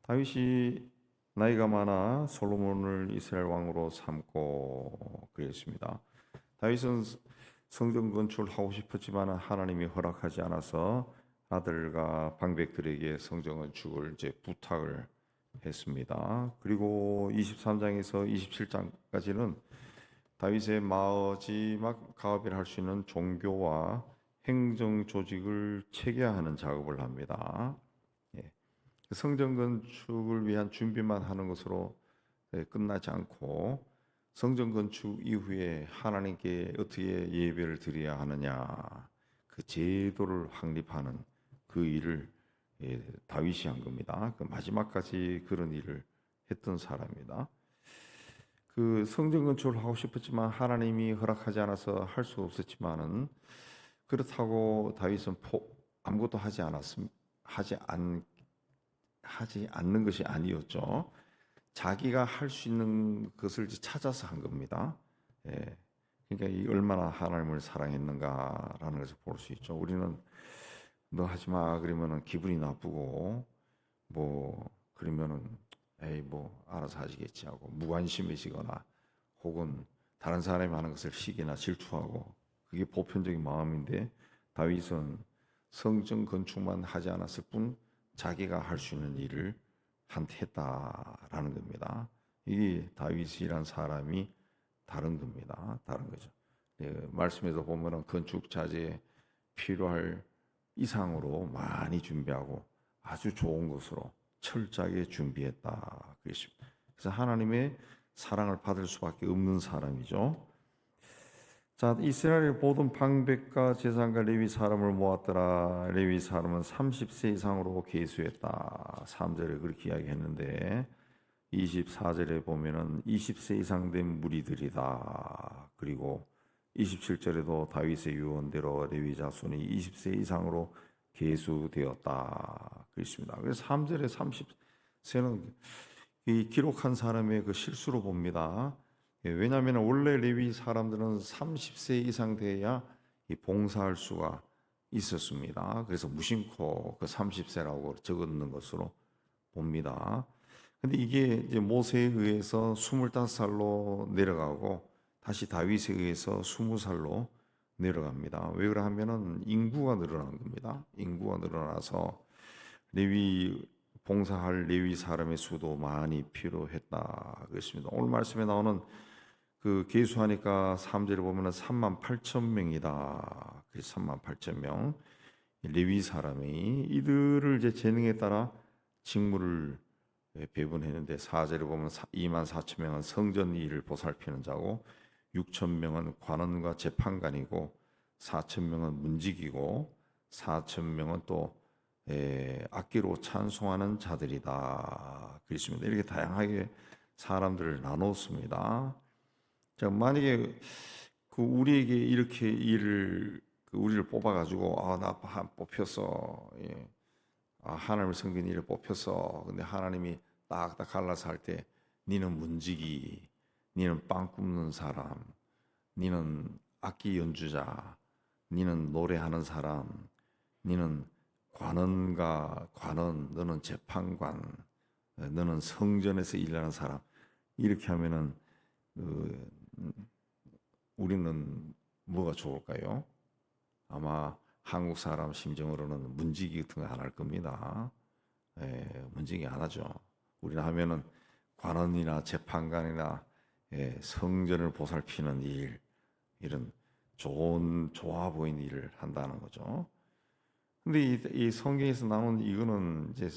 다윗이 나이가 많아 솔로몬을 이스라엘 왕으로 삼고 그랬습니다. 다윗은 성전 건축을 하고 싶었지만 하나님이 허락하지 않아서 아들과 방백들에게 성전 건축을 부탁을 했습니다. 그리고 23장에서 27장까지는 다윗의 마지막 가업을 할 수 있는 종교와 행정 조직을 체계화하는 작업을 합니다. 예. 성전 건축을 위한 준비만 하는 것으로 끝나지 않고 성전 건축 이후에 하나님께 어떻게 예배를 드려야 하느냐 그 제도를 확립하는 그 일을 다윗이 한 겁니다. 그 마지막까지 그런 일을 했던 사람입니다. 그 성전 건축을 하고 싶었지만 하나님이 허락하지 않아서 할 수 없었지만은 그렇다고 다윗은 아무것도 하지 않는 것이 아니었죠. 자기가 할 수 있는 것을 찾아서 한 겁니다. 예. 그러니까 이 얼마나 하나님을 사랑했는가라는 것을 볼 수 있죠. 우리는 너 하지 마 그러면은 기분이 나쁘고 그러면은 에이 알아서 하시겠지 하고 무관심해지거나 혹은 다른 사람이 하는 것을 시기나 질투하고 그게 보편적인 마음인데 다윗은 성전 건축만 하지 않았을 뿐 자기가 할 수 있는 일을 했다라는 겁니다. 이게 다윗이란 사람이 다른 겁니다. 다른 거죠. 말씀에서 보면은 건축 자재에 필요할 이상으로 많이 준비하고 아주 좋은 것으로 철저하게 준비했다 그랬습니다. 그래서 하나님의 사랑을 받을 수밖에 없는 사람이죠. 자, 이스라엘 모든 방백과 제사장과 레위 사람을 모았더라. 레위 사람은 30세 이상으로 계수했다. 3절에 그렇게 이야기했는데 24절에 보면은 20세 이상 된 무리들이다. 그리고 27절에도 다윗의 유언대로 레위 자손이 20세 이상으로 계수되었다. 그렇습니다. 그래서 3절에 30세는 이 기록한 사람의 그 실수로 봅니다. 왜냐하면 원래 레위 사람들은 30세 이상 돼야 봉사할 수가 있었습니다. 그래서 무심코 그 30세라고 적었는 것으로 봅니다. 근데 이게 이제 모세에 의해서 25살로 내려가고 다시 다윗에 의해서 20살로 내려갑니다. 왜 그러냐면은 인구가 늘어난 겁니다. 인구가 늘어나서 레위 봉사할 레위 사람의 수도 많이 필요했다 그랬습니다. 오늘 말씀에 나오는 그 계수하니까 3절에 보면은 3만 8천 명이다. 그 3만 8천 명 레위 사람이 이들을 이제 재능에 따라 직무를 배분했는데 4절에 보면 2만 4천 명은 성전 일을 보살피는 자고 6천 명은 관원과 재판관이고 4천 명은 문지기고 4천 명은 또 악기로 찬송하는 자들이다. 그렇습니다. 이렇게 다양하게 사람들을 나눴습니다. 자, 만약에 우리에게 이렇게 우리를 뽑아가지고 나 뽑혔어. 예. 하나님을 섬기는 일을 뽑혔어. 근데 하나님이 딱딱 갈라서 할 때 니는 문지기, 니는 빵 굽는 사람, 니는 악기 연주자, 니는 노래하는 사람, 니는 관원, 너는 재판관, 너는 성전에서 일하는 사람. 이렇게 하면은 우리는 뭐가 좋을까요? 아마 한국 사람 심정으로는 문지기 같은 거 안 할 겁니다. 문지기 안 하죠. 우리는 하면은 관원이나 재판관이나 성전을 보살피는 이런 좋아 보이는 일을 한다는 거죠. 근데 이 성경에서 나오는 이거는 이제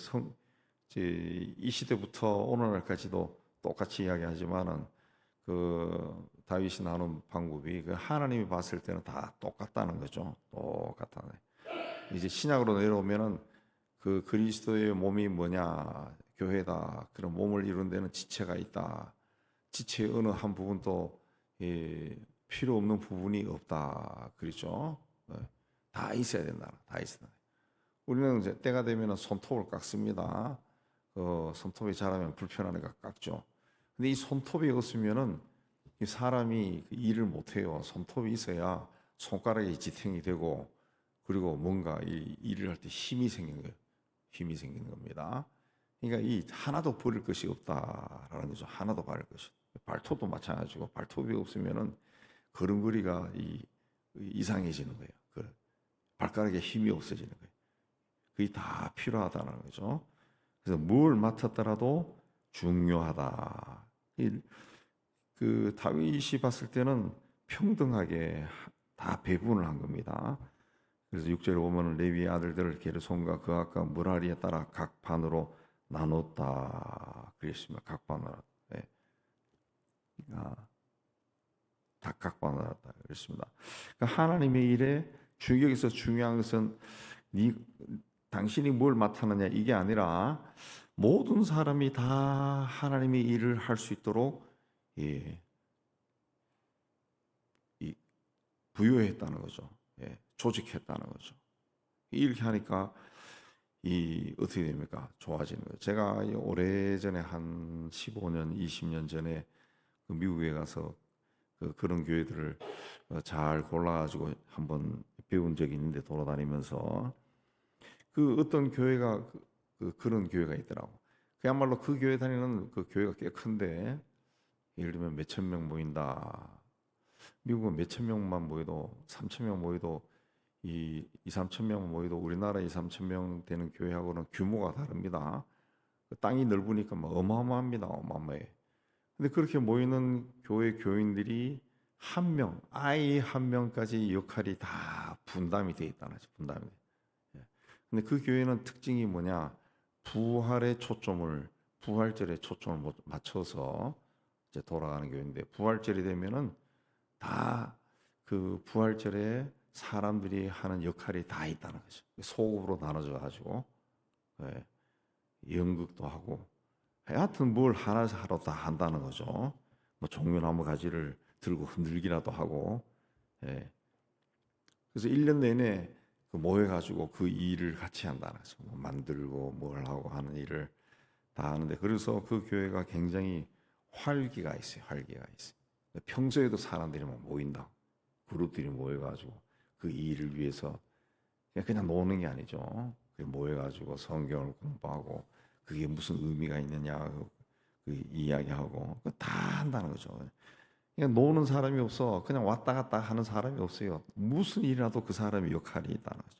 이 시대부터 오늘날까지도 똑같이 이야기하지만은 그 다윗이 나눈 방법이 그 하나님이 봤을 때는 다 똑같다는 거죠. 똑같다네. 이제 신약으로 내려오면은 그 그리스도의 몸이 뭐냐? 교회다. 그런 몸을 이룬 데는 지체가 있다. 지체의 어느 한 부분도 필요 없는 부분이 없다. 그렇죠? 다 있어야 된다. 다 있어야 된다. 우리는 이제 때가 되면은 손톱을 깎습니다. 손톱이 자라면 불편하니까 깎죠. 근데 이 손톱이 없으면은 이 사람이 일을 못 해요. 손톱이 있어야 손가락이 지탱이 되고 그리고 뭔가 이 일을 할 때 힘이 생기는 거예요. 힘이 생기는 겁니다. 그러니까 이 하나도 버릴 것이 없다라는 거죠. 하나도 버릴 것이. 발톱도 마찬가지고 발톱이 없으면은 걸음걸이가 이상해지는 거예요. 발가락에 힘이 없어지는 거예요. 그게 다 필요하다는 거죠. 그래서 뭘 맡았더라도 중요하다. 그 다윗이 봤을 때는 평등하게 다 배분을 한 겁니다. 그래서 6절에 보면 레위의 아들들을 게르손과 그앗과 므라리에 따라 각 반으로 나눴다 그랬습니다. 각 반으로. 네. 각 반으로 나눴다 그랬습니다. 그러니까 하나님의 일에 여기서 중요한 것은 당신이 뭘 맡았느냐 이게 아니라 모든 사람이 다 하나님의 일을 할 수 있도록 부여했다는 거죠. 조직했다는 거죠. 이렇게 하니까 어떻게 됩니까? 좋아지는 거예요. 제가 오래전에 한 15년, 20년 전에 그 미국에 가서 그런 교회들을 잘 골라가지고 한번 배운 적이 있는데 돌아다니면서 그 어떤 교회가 그런 교회가 있더라고. 그야말로 그 교회 다니는 그 교회가 꽤 큰데 예를 들면 몇천 명 모인다. 미국은 몇천 명만 모여도 3천 명 모여도 3천 명 모여도 우리나라 3천 명 되는 교회하고는 규모가 다릅니다. 땅이 넓으니까 막 어마어마합니다. 어마어마해. 근데 그렇게 모이는 교회 교인들이 아이 한 명까지 역할이 다 분담이 돼 있다는 거죠. 분담이. 근데 그 교회는 특징이 뭐냐? 부활절에 초점을 맞춰서 이제 돌아가는 교회인데 부활절이 되면은 다 그 부활절에 사람들이 하는 역할이 다 있다는 거죠. 소급으로 나눠져 가지고 연극도 하고 하여튼 뭘 하나씩 하러 다 한다는 거죠. 뭐 종려나무 가지를 들고 흔들기라도 하고 그래서 1년 내내 모여가지고 그 일을 같이 한다는 거죠. 뭐 만들고 뭘 하고 하는 일을 다 하는데 그래서 그 교회가 굉장히 활기가 있어요. 평소에도 사람들이 막 모인다. 그룹들이 모여가지고 그 일을 위해서 그냥 노는 게 아니죠. 모여가지고 성경을 공부하고 그게 무슨 의미가 있느냐 그 이야기하고 다 한다는 거죠. 그냥 노는 사람이 없어. 그냥 왔다 갔다 하는 사람이 없어요. 무슨 일이라도 그 사람의 역할이 있다는 거죠.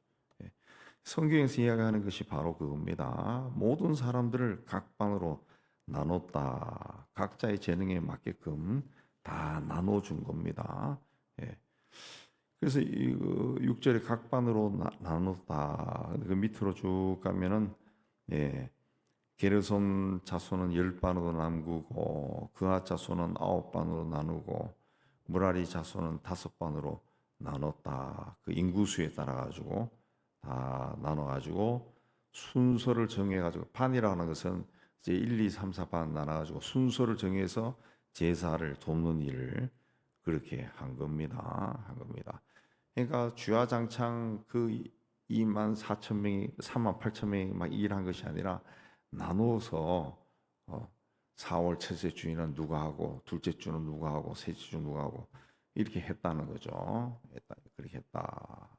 성경에서 이야기하는 것이 바로 그겁니다. 모든 사람들을 각 반으로 나눴다. 각자의 재능에 맞게끔 다 나눠준 겁니다. 그래서 6절에 각 반으로 나눴다. 그 밑으로 쭉 가면은 게르손 자손은 10반으로 나누고 그앗 자손은 9반으로 나누고 므라리 자손은 5반으로 나눴다. 그 인구수에 따라 가지고 다 나눠 가지고 순서를 정해 가지고 반이라는 것은 이제 1, 2, 3, 4반 나눠 가지고 순서를 정해서 제사를 돕는 일을 그렇게 한 겁니다. 그러니까 주야장창 그 2만 4천 명이 3만 8천 명이 막 일한 것이 아니라 나누어서 4월 첫째 주에는 누가 하고 둘째 주는 누가 하고 셋째 주 누가 하고 이렇게 했다는 거죠. 그렇게 했다.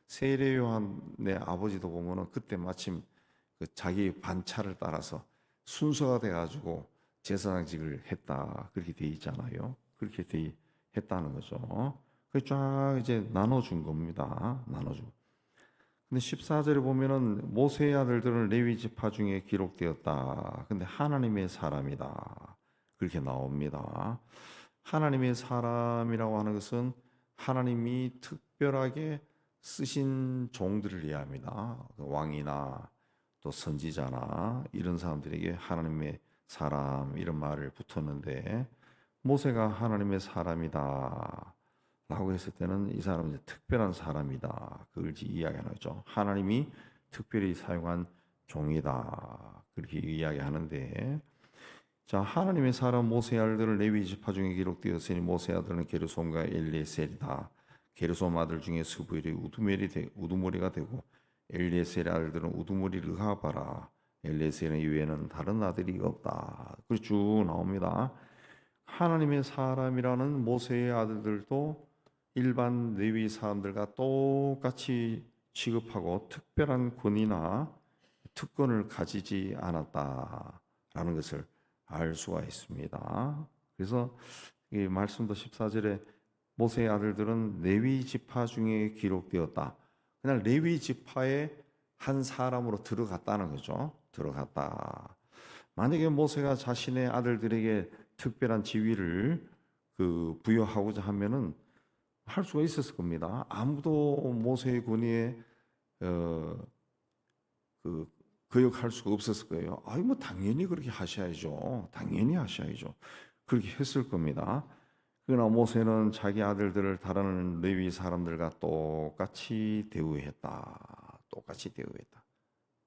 세례 요한의 아버지도 보면은 그때 마침 그 자기 반차를 따라서 순서가 돼가지고 제사장직을 했다 그렇게 돼 있잖아요. 그렇게 했다는 거죠. 그 쫙 이제 나눠준 겁니다. 나눠주고. 근데 14절에 보면은 모세의 아들들은 레위 지파 중에 기록되었다. 근데 하나님의 사람이다. 그렇게 나옵니다. 하나님의 사람이라고 하는 것은 하나님이 특별하게 쓰신 종들을 이해합니다. 왕이나 또 선지자나 이런 사람들에게 하나님의 사람 이런 말을 붙었는데 모세가 하나님의 사람이다 라고 했을 때는 이 사람은 특별한 사람이다. 그걸 이야기하는 거죠. 하나님이 특별히 사용한 종이다. 그렇게 이야기하는데 자, 하나님의 사람 모세의 아들들은 레위 지파 중에 기록되었으니 모세의 아들은 게르솜과 엘리에셀이다. 게르솜 아들 중에 스부엘이 우두머리가 되고 엘리에셀의 아들들은 우두머리 르하바라. 엘리에셀 이외에는 다른 아들이 없다. 그렇게 쭉 나옵니다. 하나님의 사람이라는 모세의 아들들도 일반 레위 사람들과 똑같이 취급하고 특별한 권위나 특권을 가지지 않았다라는 것을 알 수가 있습니다. 그래서 이 말씀도 14절에 모세의 아들들은 레위 지파 중에 기록되었다. 그냥 레위 지파의 한 사람으로 들어갔다는 거죠. 들어갔다. 만약에 모세가 자신의 아들들에게 특별한 지위를 부여하고자 하면은 할 수가 있었을 겁니다. 아무도 모세의 권위에 거역할 수가 없었을 거예요. 아이 뭐 당연히 그렇게 하셔야죠. 당연히 하셔야죠. 그렇게 했을 겁니다. 그러나 모세는 자기 아들들을 다른 레위 사람들과 똑같이 대우했다. 똑같이 대우했다.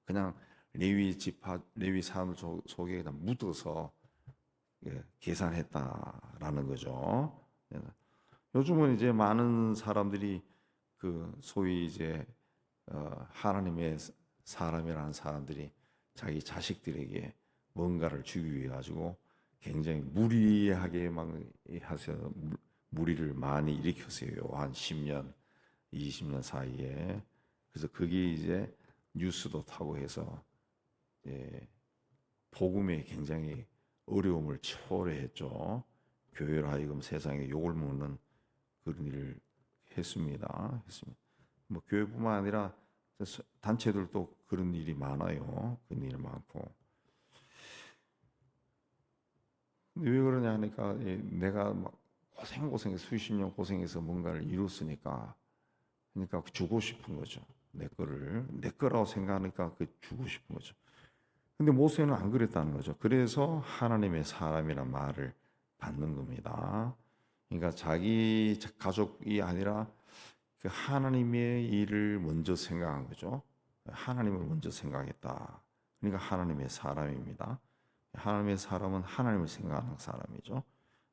그냥 레위 사람들 속에 그냥 묻어서 계산했다라는 거죠. 요즘은 이제 많은 사람들이 소위 이제 하나님의 사람이라는 사람들이 자기 자식들에게 뭔가를 주기 위해 가지고 굉장히 무리하게 막 하셔서 무리를 많이 일으켰어요. 한 10년, 20년 사이에. 그래서 그게 이제 뉴스도 타고 해서 복음에 굉장히 어려움을 초래했죠. 교회로 하여금 세상에 욕을 먹는 그런 일을 했습니다. 뭐 교회뿐만 아니라 단체들도 그런 일이 많아요. 그런 일이 많고. 근데 왜 그러냐 하니까 내가 막 고생해서 수십 년 고생해서 뭔가를 이뤘으니까 그러니까 주고 싶은 거죠. 내 거라고 생각하니까 주고 싶은 거죠. 근데 모세는 안 그랬다는 거죠. 그래서 하나님의 사람이란 말을 받는 겁니다. 그러니까 자기 가족이 아니라 하나님의 일을 먼저 생각한 거죠. 하나님을 먼저 생각했다. 그러니까 하나님의 사람입니다. 하나님의 사람은 하나님을 생각하는 사람이죠.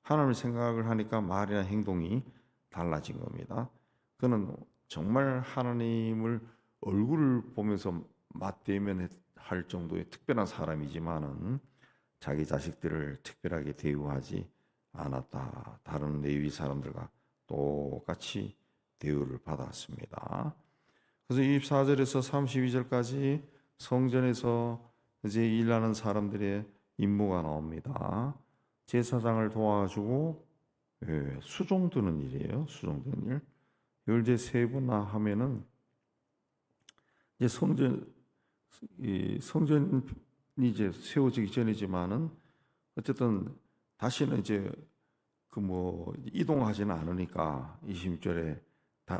하나님을 생각을 하니까 말이나 행동이 달라진 겁니다. 그는 정말 하나님을 얼굴을 보면서 맞대면 할 정도의 특별한 사람이지만은 자기 자식들을 특별하게 대우하지 않았다. 다른 레위 사람들과 똑같이 대우를 받았습니다. 그래서 24절에서 32절까지 성전에서 이제 일하는 사람들의 임무가 나옵니다. 제사장을 도와주고 수종 드는 일이에요. 수종 드는 일. 이걸 이제 세분화 하면은 이제 성전이 이제 세워지기 전이지만은 어쨌든 다시는 이제 이동하지는 않으니까 20절에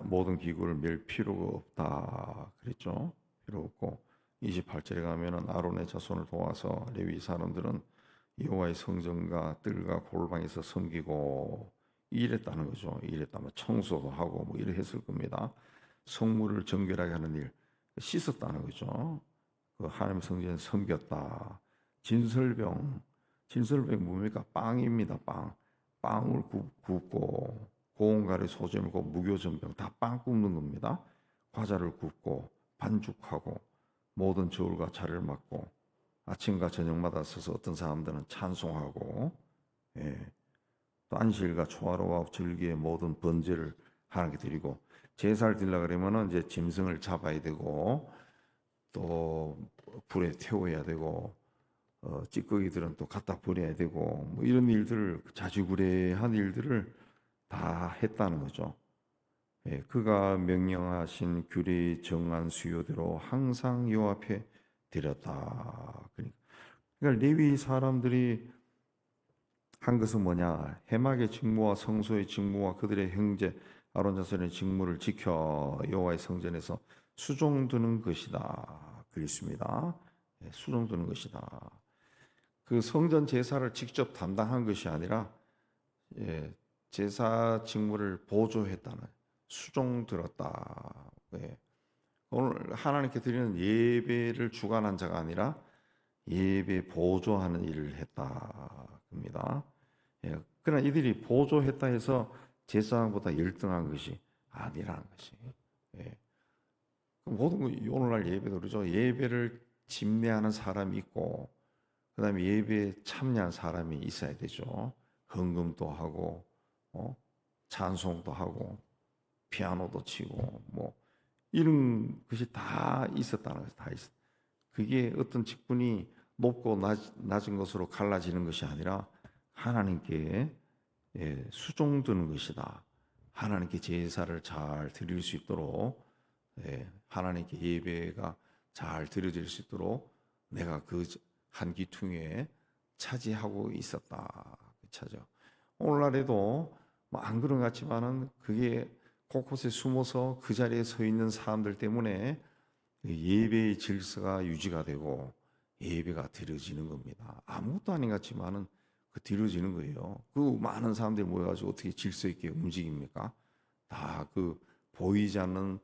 모든 기구를 맬 필요가 없다 그랬죠. 필요 없고 28절에 가면은 아론의 자손을 도와서 레위 사람들은 여호와의 성전과 뜰과 골방에서 섬기고 일했다는 거죠. 일했다면 청소도 하고 뭐 이래 했을 겁니다. 성물을 정결하게 하는 일, 씻었다는 거죠. 하나님의 성전에 섬겼다. 진설병 뭡니까? 빵입니다. 빵을 굽고 고온가루 소재물고 무교전병 다 빵 굽는 겁니다. 과자를 굽고 반죽하고 모든 저울과 자를 맡고 아침과 저녁마다 서서 어떤 사람들은 찬송하고 또 안식일과 초하루와 절기의 모든 번제를 하나님께 드리고 제사를 드리려 그러면은 이제 짐승을 잡아야 되고 또 불에 태워야 되고 찌꺼기들은 또 갖다 버려야 되고 뭐 이런 일들을 자주구레한 일들을 다 했다는 거죠. 그가 명령하신 규례 정한 수요대로 항상 여호와 앞에 드렸다. 그러니까 레위 사람들이 한 것은 뭐냐? 해막의 직무와 성소의 직무와 그들의 형제 아론 자손의 직무를 지켜 여호와의 성전에서 수종드는 것이다. 그랬습니다. 수종드는 것이다. 그 성전 제사를 직접 담당한 것이 아니라 제사 직무를 보조했다는 수종 들었다. 오늘 하나님께 드리는 예배를 주관한 자가 아니라 예배 보조하는 일을 했다. 겁니다. 그러나 이들이 보조했다 해서 제사장보다 열등한 것이 아니라는 것이. 모든 거 오늘날 예배도 그러죠. 예배를 집례하는 사람이 있고 그다음에 예배에 참여한 사람이 있어야 되죠. 헌금도 하고 찬송도 하고 피아노도 치고 뭐 이런 것이 다 있었다는 것이 다 있었. 그게 어떤 직분이 높고 낮은 것으로 갈라지는 것이 아니라 하나님께 수종드는 것이다. 하나님께 제사를 잘 드릴 수 있도록 하나님께 예배가 잘 드려질 수 있도록 내가 그 한 기퉁에 차지하고 있었다. 차죠. 오늘날에도 뭐 안 그런 것 같지만은 그게 곳곳에 숨어서 그 자리에 서 있는 사람들 때문에 예배의 질서가 유지가 되고 예배가 드려지는 겁니다. 아무것도 아닌 것 같지만은 그 드려지는 거예요. 그 많은 사람들이 모여가지고 어떻게 질서 있게 움직입니까? 다 그 보이지 않는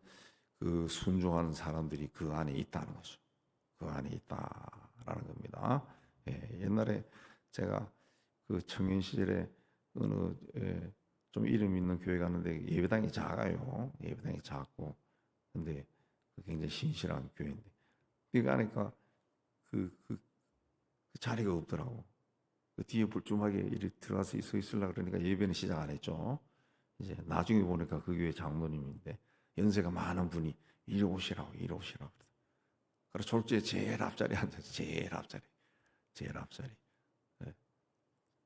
그 순종하는 사람들이 그 안에 있다는 거죠. 그 안에 있다라는 겁니다. 옛날에 제가 그 청년 시절에 어느 좀 이름 있는 교회 갔는데 예배당이 작아요. 예배당이 작고 근데 굉장히 신실한 교회인데 거기 가니까 그 자리가 없더라고. 그 뒤에 불좀하게 이렇게 들어가서 서 있으려고 그러니까 예배는 시작 안 했죠. 이제 나중에 보니까 그 교회 장로님인데 연세가 많은 분이 이리 오시라고. 그래서 졸지에 제일 앞자리에 앉아서 제일 앞자리.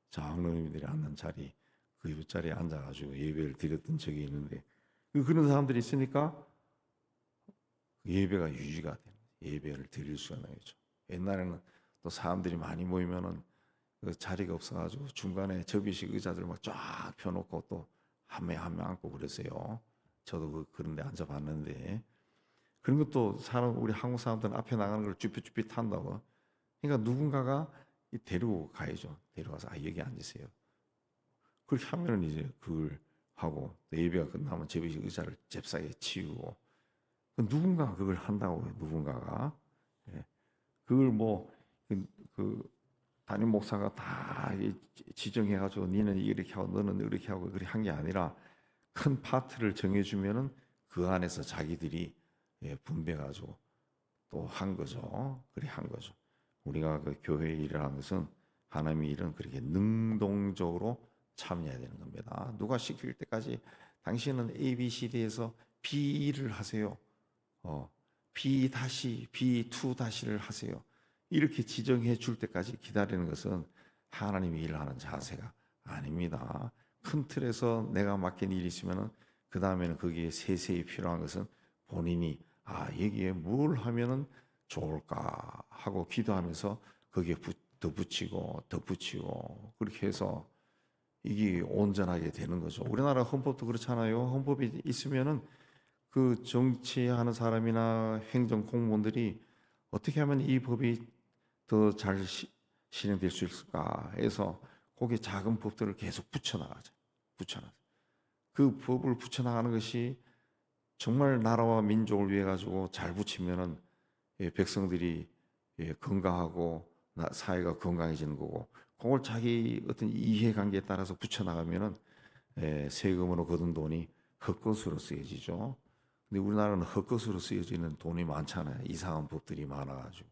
장로님들이 앉는 자리 그 옆자리에 앉아가지고 예배를 드렸던 적이 있는데 그런 사람들이 있으니까 예배가 유지가 되는 예배를 드릴 수가 있는 거죠. 옛날에는 또 사람들이 많이 모이면은 그 자리가 없어가지고 중간에 접이식 의자들 막 쫙 펴놓고 또 한 명 한 명 앉고 그랬어요. 저도 그런 데 앉아봤는데 그런 것도 우리 한국 사람들은 앞에 나가는 걸 쭈삣쭈삣 탄다고. 그러니까 누군가가 데리고 가야죠. 데려가서 여기 앉으세요. 그렇게 하면은 이제 그걸 하고 예배가 끝나면 접이식 의자를 잽싸게 치우고 누군가가 그걸 한다고요. 누군가가 그걸 그 담임 목사가 다 지정해가지고 니는 이렇게 하고 너는 이렇게 하고 그렇게 한 게 아니라 큰 파트를 정해주면은 그 안에서 자기들이 분배가지고 또 한 거죠. 그래 한 거죠. 우리가 그 교회 일을 하는 것은 하나님의 일은 그렇게 능동적으로 참여해야 되는 겁니다. 누가 시킬 때까지 당신은 A, B, C, D에서 B를 하세요. B 다시 B2 다시를 하세요. 이렇게 지정해 줄 때까지 기다리는 것은 하나님이 일을 하는 자세가 아닙니다. 큰 틀에서 내가 맡긴 일이 있으면은 그 다음에는 거기에 세세히 필요한 것은 본인이 여기에 뭘 하면은 좋을까 하고 기도하면서 거기에 덧붙이고 그렇게 해서 이게 온전하게 되는 거죠. 우리나라 헌법도 그렇잖아요. 헌법이 있으면은 그 정치하는 사람이나 행정 공무원들이 어떻게 하면 이 법이 더 잘 실행될 수 있을까 해서 거기에 작은 법들을 계속 붙여나가죠. 그 법을 붙여나가는 것이 정말 나라와 민족을 위해 가지고 잘 붙이면은 백성들이 건강하고 사회가 건강해지는 거고 그걸 자기 어떤 이해관계에 따라서 붙여나가면은 세금으로 거둔 돈이 헛것으로 쓰여지죠. 근데 우리나라는 헛것으로 쓰여지는 돈이 많잖아요. 이상한 법들이 많아가지고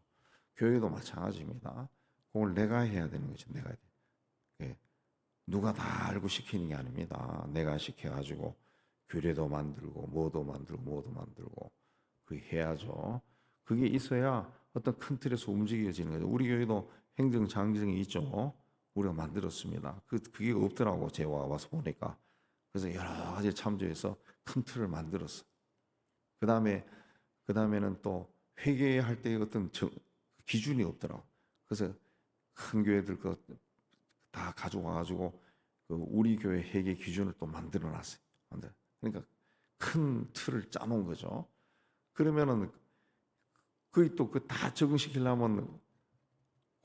교회도 마찬가지입니다. 그걸 내가 해야 되는 거죠. 내가 해야 돼. 누가 다 알고 시키는 게 아닙니다. 내가 시켜가지고 규례도 만들고 뭐도 만들고 그 해야죠. 그게 있어야 어떤 큰 틀에서 움직여지는 거죠. 우리 교회도 행정장정이 있죠. 우리가 만들었습니다. 그게 없더라고 제가 와서 보니까. 그래서 여러 가지 참조해서 큰 틀을 만들었어. 그다음에는 또 회계할 때 어떤 기준이 없더라고. 그래서 큰 교회들 다 가져와가지고 우리 교회 회계 기준을 또 만들어놨어요. 그러니까 큰 틀을 짜놓은 거죠. 그러면은 거기 또 그 다 적응시키려면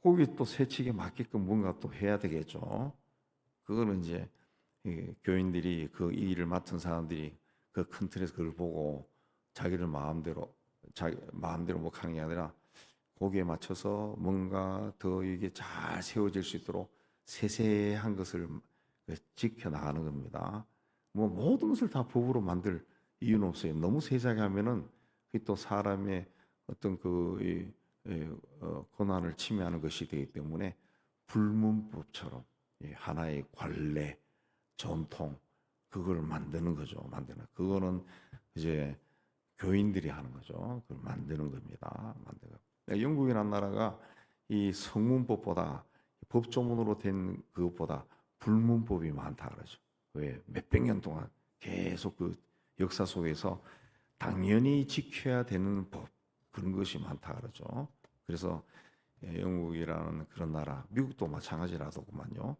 거기 또 세칙에 맞게끔 뭔가 또 해야 되겠죠. 그거는 이제 교인들이 그 일을 맡은 사람들이 그 큰 틀에서 그걸 보고 자기들 마음대로 못 하는 게 아니라 거기에 맞춰서 뭔가 더 이게 잘 세워질 수 있도록 세세한 것을 지켜 나가는 겁니다. 뭐 모든 것을 다 법으로 만들 이유는 없어요. 너무 세세하게 하면은 그게 또 사람의 어떤 권한을 침해하는 것이 되기 때문에 불문법처럼 하나의 관례, 전통 그걸 만드는 거죠. 그거는 이제 교인들이 하는 거죠. 그걸 만드는 겁니다. 영국이라는 나라가 이 성문법보다 법조문으로 된 그것보다 불문법이 많다 그러죠. 왜? 몇백 년 동안 계속 그 역사 속에서 당연히 지켜야 되는 법 그런 것이 많다 그러죠. 그래서 영국이라는 그런 나라, 미국도 마찬가지라더구만요.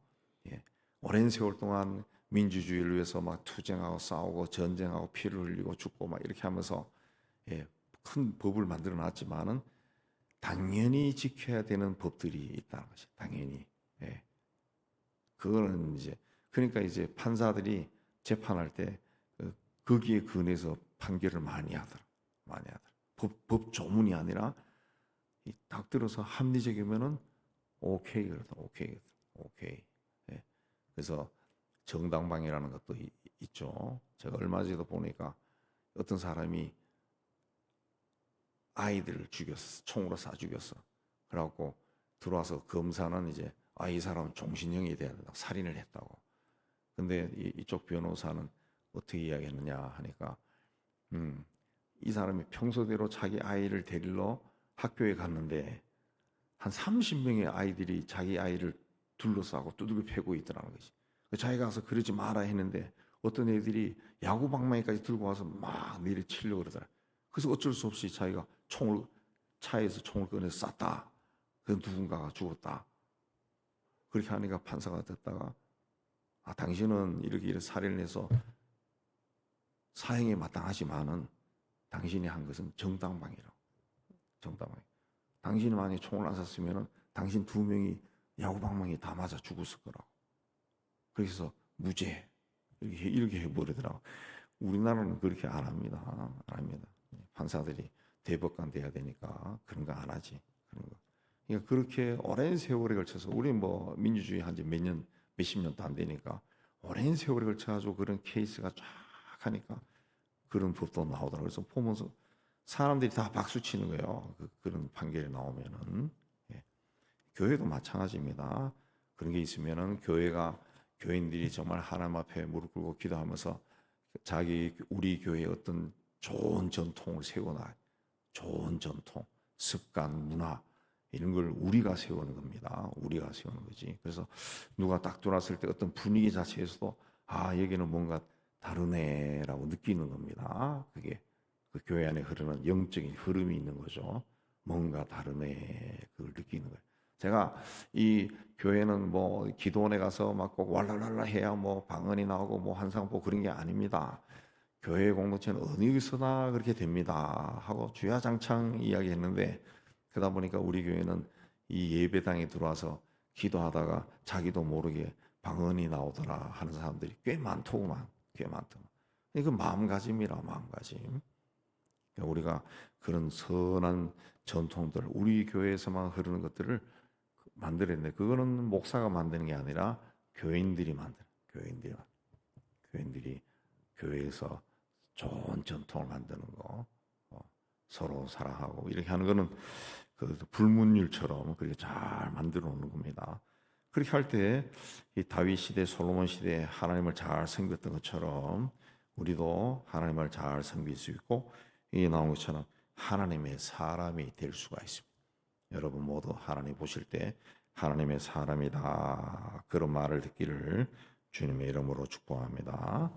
예, 오랜 세월 동안 민주주의를 위해서 막 투쟁하고 싸우고 전쟁하고 피를 흘리고 죽고 막 이렇게 하면서 큰 법을 만들어 놨지만은 당연히 지켜야 되는 법들이 있다는 것이 당연히. 그거는 이제 그러니까 이제 판사들이 재판할 때 거기에 근해서 판결을 많이 하더라. 많이 하더라. 법 조문이 아니라 딱 들어서 합리적이면은 오케이 그러다. 오케이. 오케이. 그래서 정당방위라는 것도 있죠. 제가 얼마 전에도 보니까 어떤 사람이 아이들을 죽였어. 총으로 쏴 죽였어. 그래갖고 들어와서 검사는 이제 이 사람은 종신형이 돼야 된다. 살인을 했다고. 근데 이쪽 변호사는 어떻게 이야기했느냐 하니까 이 사람이 평소대로 자기 아이를 데리러 학교에 갔는데 한 30명의 아이들이 자기 아이를 둘러싸고 두들겨 패고 있더라는 거지. 자기가 가서 그러지 마라 했는데 어떤 애들이 야구 방망이까지 들고 와서 막 내리치려고 그러더라. 그래서 어쩔 수 없이 자기가 차에서 총을 꺼내서 쐈다. 그래서 누군가가 죽었다. 그렇게 하니까 판사가 듣다가 당신은 이렇게 살인을 해서 사형에 마땅하지만은 당신이 한 것은 정당방위라고. 정당방위. 당신이 만약에 총을 안 쐈으면은 당신 두 명이 야구방망이 다 맞아 죽었을 거라고. 그래서 무죄 이렇게 해버리더라고. 우리나라는 그렇게 안 합니다. 안 합니다. 판사들이 대법관 돼야 되니까 그런 거 안 하지. 그런 거. 그러니까 그렇게 오랜 세월에 걸쳐서 우리 뭐 민주주의 한지 몇십 년도 안 되니까 오랜 세월에 걸쳐가지고 그런 케이스가 쫙 하니까 그런 법도 나오더라고요. 그래서 보면서 사람들이 다 박수 치는 거예요. 그런 판결이 나오면은. 교회도 마찬가지입니다. 그런 게 있으면은 교인들이 정말 하나님 앞에 무릎 꿇고 기도하면서 우리 교회의 어떤 좋은 전통을 세워놔. 좋은 전통, 습관, 문화 이런 걸 우리가 세우는 겁니다. 우리가 세우는 거지. 그래서 누가 딱 들어왔을 때 어떤 분위기 자체에서도 여기는 뭔가 다르네라고 느끼는 겁니다. 그게 그 교회 안에 흐르는 영적인 흐름이 있는 거죠. 뭔가 다르네 그걸 느끼는 거예요. 제가 이 교회는 뭐 기도원에 가서 막 꼭 왈랄랄라 해야 뭐 방언이 나오고 뭐 환상보 그런 게 아닙니다. 교회 공동체는 어디서나 그렇게 됩니다 하고 주야장창 이야기했는데 그러다 보니까 우리 교회는 이 예배당에 들어와서 기도하다가 자기도 모르게 방언이 나오더라 하는 사람들이 꽤 많더구만. 꽤 많더만. 이거 마음가짐이라 마음가짐. 우리가 그런 선한 전통들 우리 교회에서만 흐르는 것들을 만들었는데 그거는 목사가 만드는 게 아니라 교인들이 만드는 교인들이 교회에서 좋은 전통을 만드는 거 서로 사랑하고 이렇게 하는 거는 그 불문율처럼 그렇게 잘 만들어 놓는 겁니다. 그렇게 할 때 이 다윗 시대, 솔로몬 시대에 하나님을 잘 섬겼던 것처럼 우리도 하나님을 잘 섬길 수 있고 이 나온 것처럼 하나님의 사람이 될 수가 있습니다. 여러분 모두 하나님 보실 때 하나님의 사람이다 그런 말을 듣기를 주님의 이름으로 축복합니다.